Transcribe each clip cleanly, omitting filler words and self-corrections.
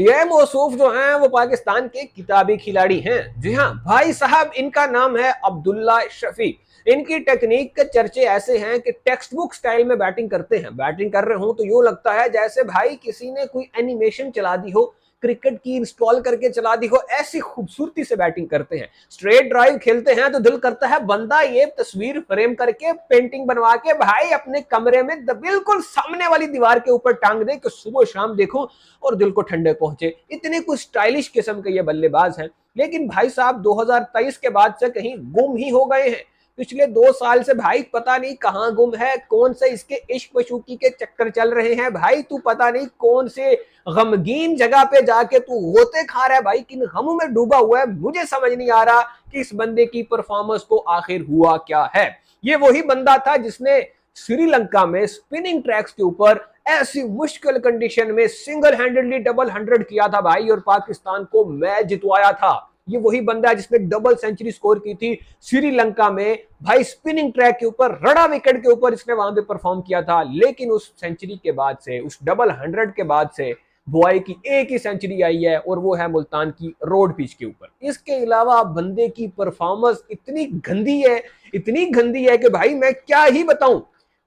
ये मौसूफ जो हैं वो पाकिस्तान के किताबी खिलाड़ी हैं। जी हाँ भाई साहब, इनका नाम है अब्दुल्ला शफी। इनकी टेक्निक के चर्चे ऐसे हैं कि टेक्स्ट बुक स्टाइल में बैटिंग करते हैं। बैटिंग कर रहे हो तो यूं लगता है जैसे भाई किसी ने कोई एनिमेशन चला दी हो, क्रिकेट की इंस्टॉल करके चला दी हो, ऐसी खूबसूरती से बैटिंग करते हैं। स्ट्रेट ड्राइव खेलते हैं तो दिल करता है बंदा ये तस्वीर फ्रेम करके पेंटिंग बनवा के भाई अपने कमरे में बिल्कुल सामने वाली दीवार के ऊपर टांग दे कि सुबह शाम देखो और दिल को ठंडे पहुंचे। इतने कुछ स्टाइलिश किस्म के ये बल्लेबाज हैं। लेकिन भाई साहब 2023 के बाद से कहीं गुम ही हो गए हैं। पिछले 2 साल से भाई पता नहीं कहां गुम है, कौन से इसके इश्क मशूकी के चक्कर चल रहे हैं भाई। तू पता नहीं कौन से गमगीन जगह पे जाके तू गोते खा रहा है भाई, किन गमों में डूबा हुआ है। मुझे समझ नहीं आ रहा कि इस बंदे की परफॉर्मेंस को आखिर हुआ क्या है। ये वही बंदा था जिसने श्रीलंका में स्पिनिंग ट्रैक्स के ऊपर ऐसी मुश्किल कंडीशन में सिंगल हैंडेडली डबल 100 किया था भाई और पाकिस्तान को मैच जितवाया था। ये वही बंदा है जिसने डबल सेंचुरी स्कोर की थी श्रीलंका में भाई, स्पिनिंग ट्रैक के ऊपर, रड़ा विकेट के ऊपर इसने वहां पे परफॉर्म किया था। लेकिन उस सेंचुरी के बाद से, उस डबल 100 के बाद से बुआई की एक ही सेंचुरी आई है और वो है मुल्तान की रोड पिच के ऊपर। इसके अलावा बंदे की परफॉर्मेंस इतनी गंदी है, इतनी गंदी है कि भाई मैं क्या ही बताऊं।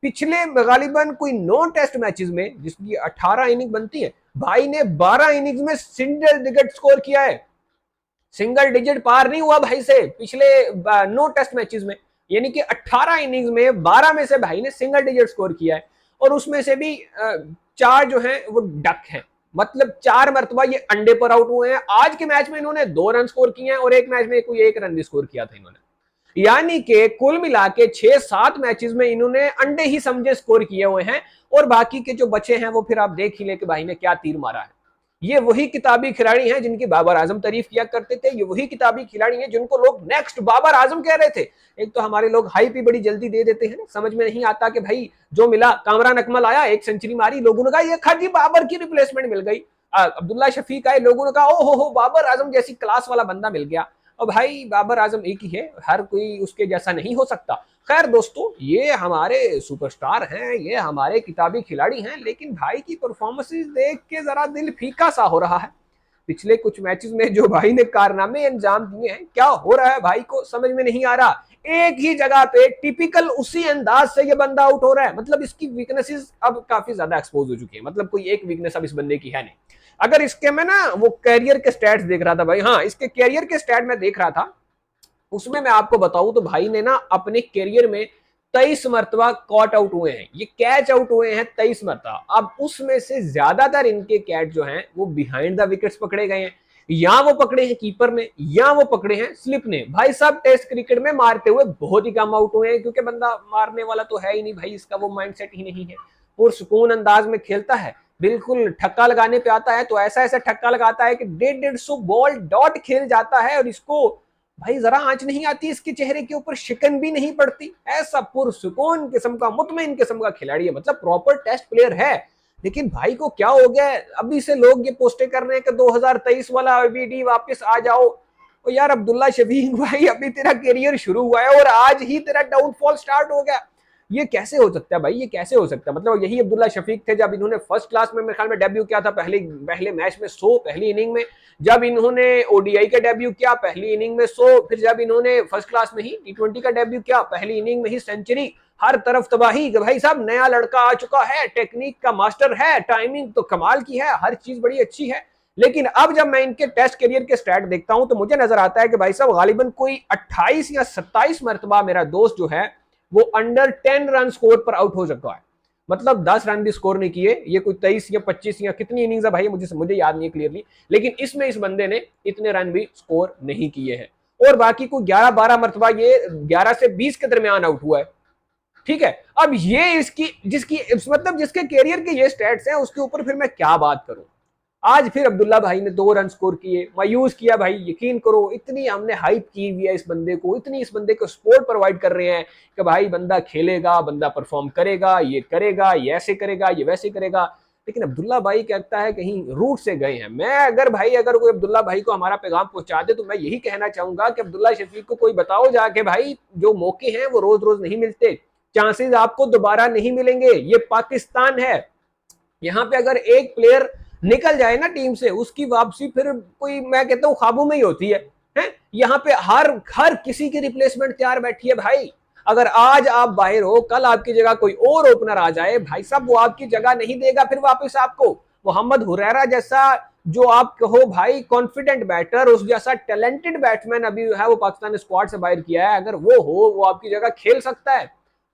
पिछले गालिबन कोई 9 टेस्ट मैचेस में जिसकी 18 इनिंग बनती है, भाई ने 12 इनिंग्स में सिंगल डिजिट स्कोर किया है। सिंगल डिजिट पार नहीं हुआ भाई से पिछले 9 टेस्ट मैचेस में, यानी कि 18 इनिंग्स में 12 में से भाई ने सिंगल डिजिट स्कोर किया है। और उसमें से भी 4 जो हैं वो डक हैं, मतलब 4 मरतबा ये अंडे पर आउट हुए हैं। आज के मैच में इन्होंने 2 रन स्कोर किए हैं और एक मैच में कोई 1 रन भी स्कोर किया था इन्होंने। यानी कि कुल मिला के 6-7 मैचेस में इन्होंने अंडे ही समझे स्कोर किए हुए हैं। और बाकी के जो बचे हैं वो फिर आप देख ही ले कि भाई ने क्या तीर मारा है। ये वही किताबी खिलाड़ी हैं जिनकी बाबर आजम तारीफ किया करते थे। ये वही किताबी खिलाड़ी हैं जिनको लोग नेक्स्ट बाबर आजम कह रहे थे। एक तो हमारे लोग हाइप ही बड़ी जल्दी दे देते हैं, समझ में नहीं आता कि भाई जो मिला, कामरान अकमल आया, 1 सेंचुरी मारी, लोगों ने कहा ये खाजी बाबर की रिप्लेसमेंट मिल गई। अब्दुल्ला शफीक आए, लोगों ने कहा ओ हो बाबर आजम जैसी क्लास वाला बंदा मिल गया। और भाई बाबर आजम एक ही है, हर कोई उसके जैसा नहीं हो सकता। खैर दोस्तों, ये हमारे सुपरस्टार हैं, ये हमारे किताबी खिलाड़ी हैं, लेकिन भाई की परफॉर्मेंसेस देख के जरा दिल फीका सा हो रहा है। पिछले कुछ मैचेस में जो भाई ने कारनामे अंजाम दिए हैं, क्या हो रहा है भाई को समझ में नहीं आ रहा। एक ही जगह पे टिपिकल उसी अंदाज से ये बंदा आउट हो रहा है। मतलब इसकी वीकनेसेस अब काफी ज्यादा एक्सपोज हो चुकी है। मतलब कोई एक वीकनेस अब इस बंदे की है नहीं। अगर इसके में ना वो कैरियर के स्टैट्स देख रहा था भाई, हाँ इसके कैरियर के स्टैट में देख रहा था, उसमें मैं आपको बताऊं तो भाई ने ना अपने कैरियर में 23 मरतबा कॉट आउट हुए हैं, ये कैच आउट हुए हैं 23 मरतबा। अब उसमें से ज्यादातर इनके कैच जो हैं वो बिहाइंड द विकेट्स पकड़े गए हैं, या वो पकड़े हैं कीपर ने, या वो पकड़े हैं स्लिप ने। भाई साहब टेस्ट क्रिकेट में मारते हुए बहुत ही कम आउट हुए हैं, क्योंकि बंदा मारने वाला तो है ही नहीं भाई, इसका वो माइंडसेट ही नहीं है। और सुकून अंदाज में खेलता है, बिल्कुल ठक्का लगाने पे आता है तो ऐसा ऐसा ठक्का लगाता है कि 150 बॉल डॉट खेल जाता है और इसको भाई जरा आंच नहीं आती, इसके चेहरे के ऊपर शिकन भी नहीं पड़ती। ऐसा पुरसुकून किस्म का, मुतमईन किस्म का खिलाड़ी है, मतलब प्रॉपर टेस्ट प्लेयर है। लेकिन भाई को क्या हो गया है, अभी से लोग ये पोस्टें कर रहे हैं कि 2023 वाला आईबीडी वापस आ जाओ। और यार अब्दुल्ला शफीक भाई, अभी तेरा करियर शुरू हुआ है और आज ही तेरा डाउनफॉल स्टार्ट हो गया। ये कैसे हो सकता है भाई, ये कैसे हो सकता है। मतलब यही अब्दुल्ला शफीक थे जब इन्होंने फर्स्ट क्लास में मेरे ख्याल में डेब्यू किया था, पहले मैच में 100 पहली इनिंग में। जब इन्होंने ओडीआई का डेब्यू किया पहली इनिंग में 100, फिर जब इन्होंने फर्स्ट क्लास में ही टी20 का डेब्यू किया पहली इनिंग में ही सेंचुरी। हर तरफ तबाही। भाई साहब नया लड़का आ चुका है, टेक्निक का मास्टर है, टाइमिंग तो कमाल की है, हर चीज बड़ी अच्छी है। लेकिन अब जब मैं इनके टेस्ट करियर के स्टैट देखता हूं तो मुझे नजर आता है कि भाई साहब गालिबन कोई 28 या 27 मरतबा मेरा दोस्त जो है वो अंडर 10 रन स्कोर पर आउट हो चुका है। मतलब 10 रन भी स्कोर नहीं किए। ये कोई 23 या 25 या कितनी इनिंग्स है भाई, मुझे याद नहीं क्लियरली, लेकिन इसमें इस बंदे ने इतने रन भी स्कोर नहीं किए हैं। और बाकी को 11-12 मरतबा ये 11 से 20 के दरमियान आउट हुआ है। ठीक है, अब ये इसकी जिसकी मतलब जिसके कैरियर के ये स्टैट्स हैं उसके ऊपर फिर मैं क्या बात करूं। आज फिर अब्दुल्ला भाई ने 2 रन स्कोर किए, मायूस किया भाई। यकीन करो इतनी हमने हाइप की हुई है इस बंदे को, इतनी इस बंदे को सपोर्ट प्रोवाइड कर रहे हैं कि भाई बंदा खेलेगा, बंदा परफॉर्म करेगा, ये करेगा, ये ऐसे करेगा, ये वैसे करेगा। लेकिन अब्दुल्ला भाई कहता है कहीं रूट से गए हैं। मैं अगर कोई अब्दुल्ला भाई को हमारा पैगाम पहुंचा दे तो मैं यही कहना चाहूंगा कि अब्दुल्ला शफीक को कोई बताओ जाके भाई, जो मौके हैं वो रोज रोज नहीं मिलते, चांसेस आपको दोबारा नहीं मिलेंगे। ये पाकिस्तान है, यहाँ पे अगर एक प्लेयर निकल जाए ना टीम से, उसकी वापसी फिर कोई, मैं कहता हूँ, ख्वाबों में ही होती है। यहाँ पे हर हर किसी की रिप्लेसमेंट तैयार बैठी है भाई। अगर आज आप बाहर हो, कल आपकी जगह कोई और ओपनर आ जाए भाई साहब, वो आपकी जगह नहीं देगा फिर वापस आपको। मोहम्मद हुरैरा जैसा, जो आप कहो भाई कॉन्फिडेंट बैटर, उस जैसा टैलेंटेड बैट्समैन अभी है वो पाकिस्तान स्क्वाड से बाहर किया है, अगर वो हो, वो आपकी जगह खेल सकता है।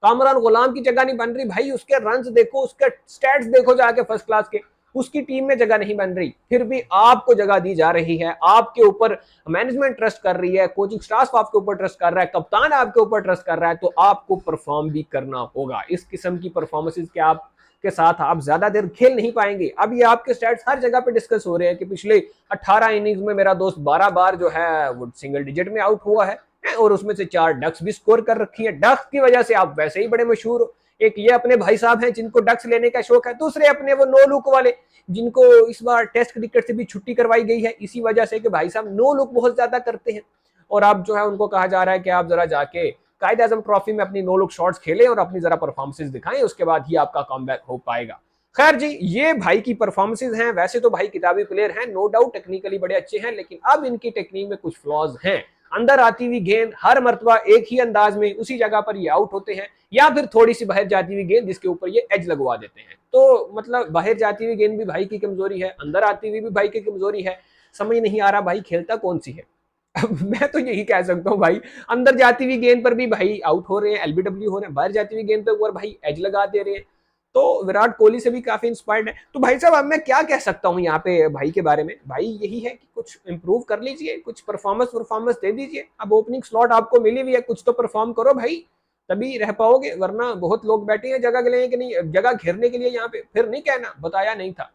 कामरान गुलाम की जगह नहीं बन रही भाई, उसके रन्स देखो, उसके स्टैट्स देखो जाके फर्स्ट क्लास के, उसकी टीम में जगह नहीं बन रही, फिर भी आपको जगह दी जा रही है। आपके ऊपर मैनेजमेंट ट्रस्ट कर रही है, कोचिंग स्टाफ आपके ऊपर ट्रस्ट कर रहा है, कप्तान आपके ऊपर ट्रस्ट कर रहा है, तो आपको परफॉर्म भी करना होगा। इस किस्म की परफॉर्मेंसेज के आप के साथ आप ज्यादा देर खेल नहीं पाएंगे। अब ये आपके स्टैट्स हर जगह पे डिस्कस हो रहे हैं कि पिछले 18 इनिंग्स में मेरा दोस्त 12 बार जो है वो सिंगल डिजिट में आउट हुआ है, और उसमें से 4 डक्स भी स्कोर कर रखी है। डक्स की वजह से आप वैसे ही बड़े मशहूर हो। एक ये अपने भाई साहब हैं जिनको डक्स लेने का शौक है, दूसरे अपने वो नो लुक वाले, जिनको इस बार टेस्ट क्रिकेट से भी छुट्टी करवाई गई है इसी वजह से कि भाई साहब नो लुक बहुत ज्यादा करते हैं। और अब जो है उनको कहा जा रहा है कि आप जरा जाके कायद आजम ट्रॉफी में अपनी नो लुक शॉट्स खेलें और अपनी जरा परफॉर्मेंसेज दिखाएं, उसके बाद ही आपका कमबैक हो पाएगा। खैर जी, ये भाई की परफॉर्मेंसेज हैं। वैसे तो भाई किताबी प्लेयर हैं, नो डाउट टेक्निकली बड़े अच्छे हैं, लेकिन अब इनकी टेक्निक में कुछ फ्लॉज हैं। अंदर आती हुई गेंद हर मर्तबा एक ही अंदाज में उसी जगह पर ये आउट होते हैं, या फिर थोड़ी सी बाहर जाती हुई गेंद जिसके ऊपर ये एज लगवा देते हैं। तो मतलब बाहर जाती हुई गेंद भी भाई की कमजोरी है, अंदर आती हुई भी भाई की कमजोरी है। समझ नहीं आ रहा भाई खेलता कौन सी है। मैं तो यही कह सकता हूँ भाई, अंदर जाती हुई गेंद पर भी भाई आउट हो रहे हैं, एलबीडब्ल्यू हो रहे हैं, बाहर जाती हुई गेंद पर भाई एज लगा दे रहे हैं। तो विराट कोहली से भी काफी इंस्पायर्ड है। तो भाई साहब अब मैं क्या कह सकता हूँ यहाँ पे भाई के बारे में, भाई यही है कि कुछ इंप्रूव कर लीजिए, कुछ परफॉर्मेंस दे दीजिए। अब ओपनिंग स्लॉट आपको मिली हुई है, कुछ तो परफॉर्म करो भाई, तभी रह पाओगे, वरना बहुत लोग बैठे हैं जगह के लिए कि नहीं, जगह घेरने के लिए यहाँ पे, फिर नहीं कहना बताया नहीं था।